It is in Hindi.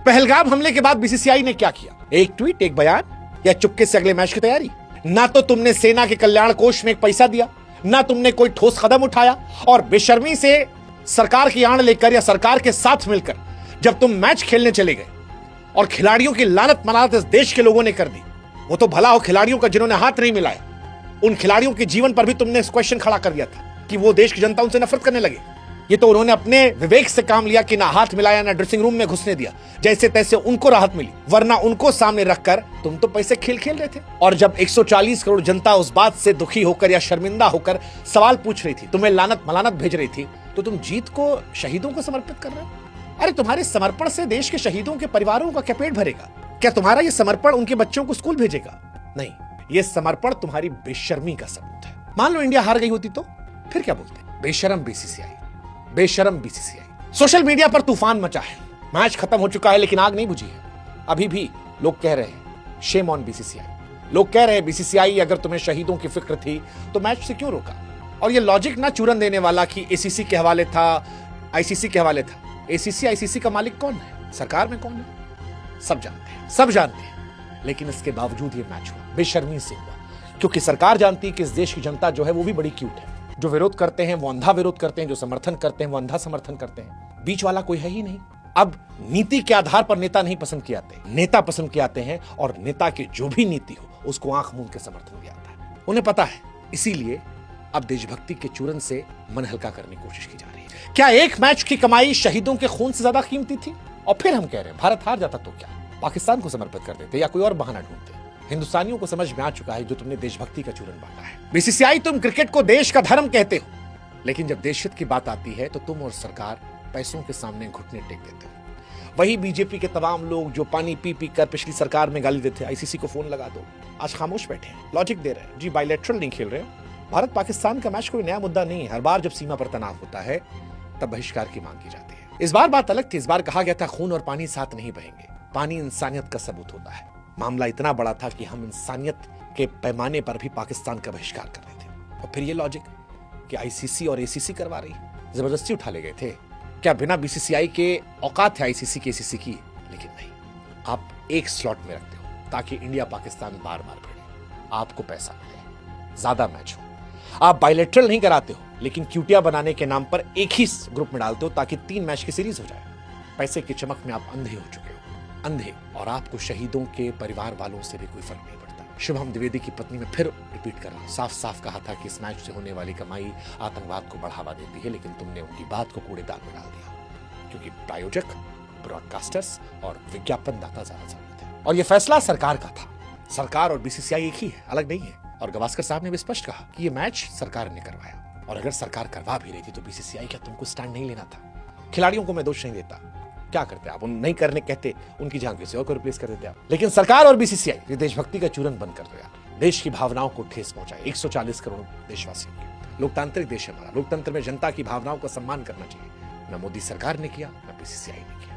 पहलगाम हमले के बाद बीसीसीआई ने क्या किया? एक ट्वीट, एक बयान, या चुपके से अगले मैच की तैयारी? ना तो तुमने सेना के कल्याण कोष में एक पैसा दिया, ना तुमने कोई ठोस कदम उठाया, और बेशर्मी से सरकार की आड़ लेकर या सरकार के साथ मिलकर जब तुम मैच खेलने चले गए और खिलाड़ियों की लानत मनात इस देश के लोगों ने कर दी। वो तो भला हो खिलाड़ियों का जिन्होंने हाथ नहीं मिलाया, उन खिलाड़ियों के जीवन पर भी तुमने क्वेश्चन खड़ा कर दिया था कि वो देश की जनता उनसे नफरत करने लगे। ये तो उन्होंने अपने विवेक से काम लिया कि ना हाथ मिलाया, ना ड्रेसिंग रूम में घुसने दिया, जैसे तैसे उनको राहत मिली, वरना उनको सामने रखकर तुम तो पैसे खेल रहे थे। और जब 140 करोड़ जनता उस बात से दुखी होकर या शर्मिंदा होकर सवाल पूछ रही थी, तुम्हें लानत मलानत भेज रही थी, तो तुम जीत को शहीदों को समर्पित कर रहे हो। अरे तुम्हारे समर्पण से देश के शहीदों के परिवारों का क्या पेट भरेगा? क्या तुम्हारा ये समर्पण उनके बच्चों को स्कूल भेजेगा? नहीं, ये समर्पण तुम्हारी बेशर्मी का सबूत है। मान लो इंडिया हार गई होती तो फिर क्या बोलते? बेशरम बीसीसीआई, बेशरम बीसीसीआई। सोशल मीडिया पर तूफान मचा है। मैच खत्म हो चुका है लेकिन आग नहीं बुझी है। अभी भी लोग कह रहे हैं शेम ऑन बीसीसीआई। लोग कह रहे हैं बीसीसीआई, अगर तुम्हें शहीदों की फिक्र थी तो मैच से क्यों रोका? और ये लॉजिक ना चूरन देने वाला कि एसीसी के हवाले था, आईसीसी के हवाले था। एसीसी आईसीसी का मालिक कौन है? सरकार में कौन है? सब जानते हैं, सब जानते हैं। लेकिन इसके बावजूद ये मैच हुआ, बेशर्मी से हुआ, क्योंकि सरकार जानती है कि इस देश की जनता जो है वो भी बड़ी क्यूट है। जो विरोध करते हैं वो अंधा विरोध करते हैं, जो समर्थन करते हैं वो अंधा समर्थन करते हैं। बीच वाला कोई है ही नहीं। अब नीति के आधार पर नेता नहीं पसंद किए जाते, नेता पसंद किए जाते हैं, और नेता की जो भी नीति हो उसको आंख मूंद के समर्थन दिया जाता है। उन्हें पता है, इसीलिए अब देशभक्ति के चूरन से मन हल्का करने की कोशिश की जा रही है। क्या एक मैच की कमाई शहीदों के खून से ज्यादा कीमती थी? और फिर हम कह रहे हैं भारत हार जाता तो क्या, पाकिस्तान को समर्पित कर देते या कोई और बहाना ढूंढते? हिंदुस्तानियों को समझ में आ चुका है जो तुमने देशभक्ति का चूरन बांटा है। बीसीसीआई, तुम क्रिकेट को देश का धर्म कहते हो, लेकिन जब देश हित की बात आती है तो तुम और सरकार पैसों के सामने घुटने टेक देते हो। वही बीजेपी के तमाम लोग जो पानी पी पी कर पिछली सरकार में गाली देते, आईसीसी को फोन लगा दो, आज खामोश बैठे हैं, लॉजिक दे रहे हैं। जी बायलैटरल नहीं खेल रहे हो। भारत पाकिस्तान का मैच कोई नया मुद्दा नहीं है। हर बार जब सीमा पर तनाव होता है तब बहिष्कार की मांग की जाती है। इस बार बात अलग थी। इस बार कहा गया था खून और पानी साथ नहीं बहेंगे। पानी इंसानियत का सबूत होता है। मामला इतना बड़ा था कि हम इंसानियत के पैमाने पर भी पाकिस्तान का बहिष्कार कर रहे थे। और फिर ये लॉजिक कि आईसीसी और एसीसी करवा रही, जबरदस्ती उठा ले गए थे। क्या बिना बीसीसीआई के औकात है आईसीसी की एसीसी की? लेकिन नहीं, आप एक स्लॉट में रखते हो ताकि इंडिया पाकिस्तान बार बार भिड़े, आपको पैसा मिले, ज्यादा मैच हो। आप बायलैटरल नहीं कराते हो, लेकिन क्यूटिया बनाने के नाम पर एक ही ग्रुप में डालते हो ताकि 3 मैच की सीरीज हो जाए। पैसे की चमक में आप अंधे हो चुके हो, अंधे। और आपको शहीदों के परिवार वालों से भी कोई फर्क नहीं पड़ता। शुभम द्विवेदी की पत्नी में फिर रिपीट कर रहा हूं, साफ साफ कहा था कि इस मैच से होने वाली कमाई आतंकवाद को बढ़ावा देती है, लेकिन तुमने उनकी बात को कूड़ेदान में डाल दिया, क्योंकि प्रायोजक, ब्रॉडकास्टर्स और विज्ञापन दाता ज्यादा जरूरत है। और यह फैसला सरकार का था। सरकार और बीसीसीआई एक ही है, अलग नहीं है। और गावस्कर साहब ने भी स्पष्ट कहा कि यह मैच सरकार ने करवाया, और अगर सरकार करवा भी रही थी तो बीसीसीआई क्या तुमको स्टैंड नहीं लेना था? खिलाड़ियों को मैं दोष नहीं देता, क्या करते आप, उन नहीं करने कहते, उनकी जगह किसी और को रिप्लेस कर देते आप। लेकिन सरकार और बीसीसीआई देशभक्ति का चूरन बंद कर दो यार। देश की भावनाओं को ठेस पहुंचाए 140 करोड़ देशवासियों की। लोकतांत्रिक देश है हमारा, लोकतंत्र में जनता की भावनाओं का सम्मान करना चाहिए। न मोदी सरकार ने किया, न बीसीसीआई ने किया।